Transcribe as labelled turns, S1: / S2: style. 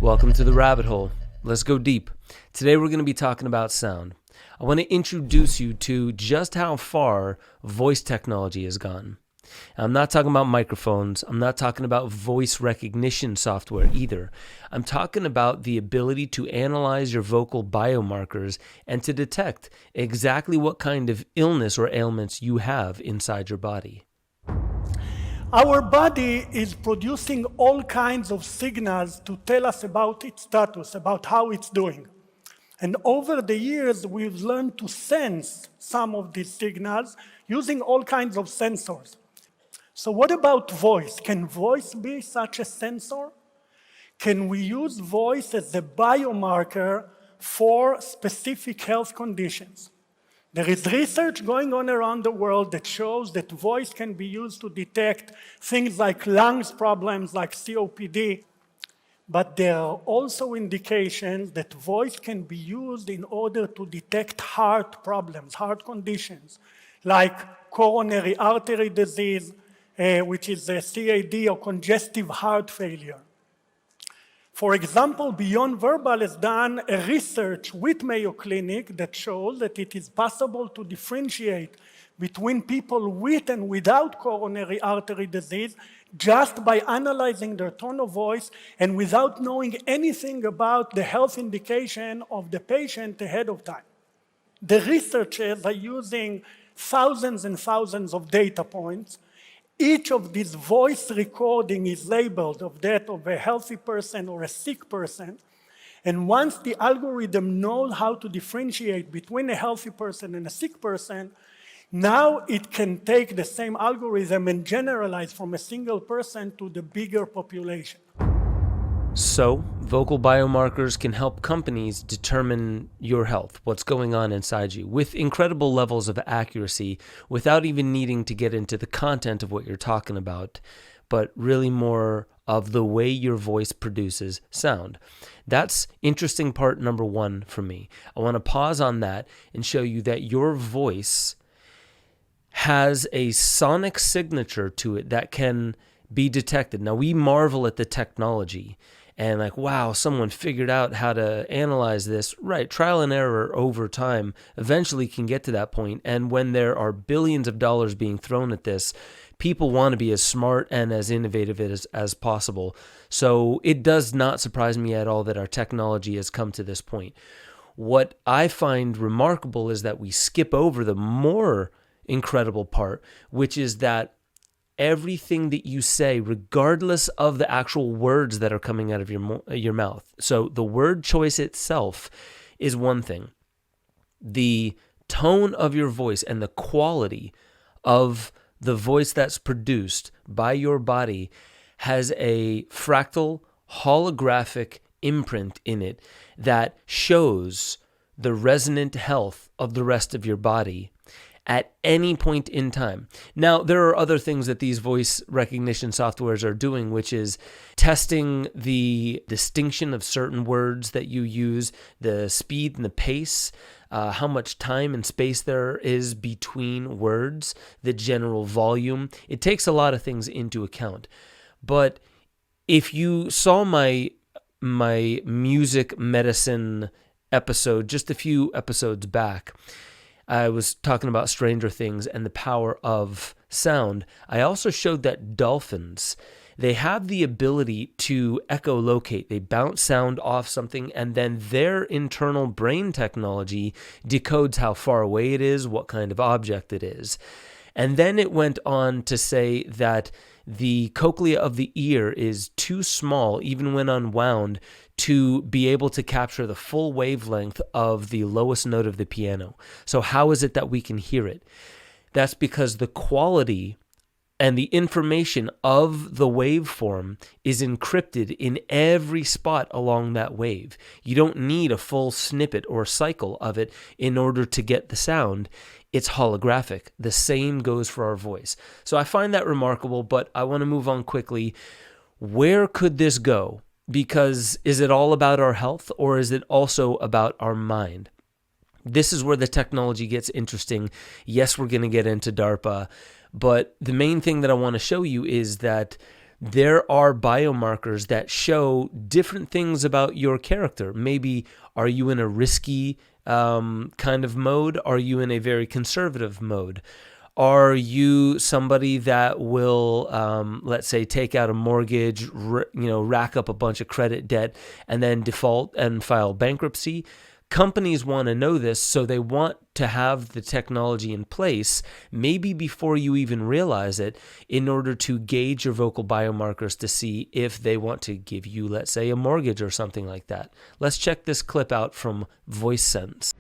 S1: Welcome to the rabbit hole. Let's go deep. Today we're going to be talking about sound. I want to introduce you to just how far voice technology has gone. I'm not talking about microphones. I'm not talking about voice recognition software either. I'm talking about the ability to analyze your vocal biomarkers and to detect exactly what kind of illness or ailments you have inside your body.
S2: Our body is producing all kinds of signals to tell us about its status, about how it's doing. And over the years, we've learned to sense some of these signals using all kinds of sensors. So what about voice? Can voice be such a sensor? Can we use voice as a biomarker for specific health conditions? There is research going on around the world that shows that voice can be used to detect things like lungs problems, like COPD. But there are also indications that voice can be used in order to detect heart problems, heart conditions, like coronary artery disease, which is a CAD or congestive heart failure. For example, Beyond Verbal has done a research with Mayo Clinic that shows that it is possible to differentiate between people with and without coronary artery disease just by analyzing their tone of voice and without knowing anything about the health indication of the patient ahead of time. The researchers are using thousands and thousands of data points. Each of these voice recording is labeled of that of a healthy person or a sick person. And once the algorithm knows how to differentiate between a healthy person and a sick person, now it can take the same algorithm and generalize from a single person to the bigger population.
S1: So, vocal biomarkers can help companies determine your health, what's going on inside you, with incredible levels of accuracy, without even needing to get into the content of what you're talking about, but really more of the way your voice produces sound. That's interesting part number one for me. I want to pause on that and show you that your voice has a sonic signature to it that can be detected. Now, we marvel at the technology and like, wow, someone figured out how to analyze this. Right, trial and error over time eventually can get to that point. And when there are billions of dollars being thrown at this, people want to be as smart and as innovative as possible. So it does not surprise me at all that our technology has come to this point. What I find remarkable is that we skip over the more incredible part, which is that everything that you say, regardless of the actual words that are coming out of your mouth. So the word choice itself is one thing. The tone of your voice and the quality of the voice that's produced by your body has a fractal holographic imprint in it that shows the resonant health of the rest of your body at any point in time. Now, there are other things that these voice recognition softwares are doing, which is testing the distinction of certain words that you use, the speed and the pace, how much time and space there is between words, the general volume. It takes a lot of things into account. But if you saw my music medicine episode just a few episodes back, I was talking about Stranger Things and the power of sound. I also showed that dolphins, they have the ability to echolocate. They bounce sound off something, and then their internal brain technology decodes how far away it is, what kind of object it is. And then it went on to say that the cochlea of the ear is too small, even when unwound, to be able to capture the full wavelength of the lowest note of the piano. So how is it that we can hear it? That's because the quality and the information of the waveform is encrypted in every spot along that wave. You don't need a full snippet or cycle of it in order to get the sound. It's holographic. The same goes for our voice. So I find that remarkable, but I want to move on quickly. Where could this go? Because is it all about our health, or is it also about our mind? This is where the technology gets interesting. Yes, we're going to get into DARPA, but the main thing that I want to show you is that there are biomarkers that show different things about your character. Maybe are you in a risky kind of mode? Are you in a very conservative mode? Are you somebody that will, let's say, take out a mortgage, rack up a bunch of credit debt, and then default and file bankruptcy? Companies want to know this, so they want to have the technology in place, maybe before you even realize it, in order to gauge your vocal biomarkers to see if they want to give you, let's say, a mortgage or something like that. Let's check this clip out from VoiceSense.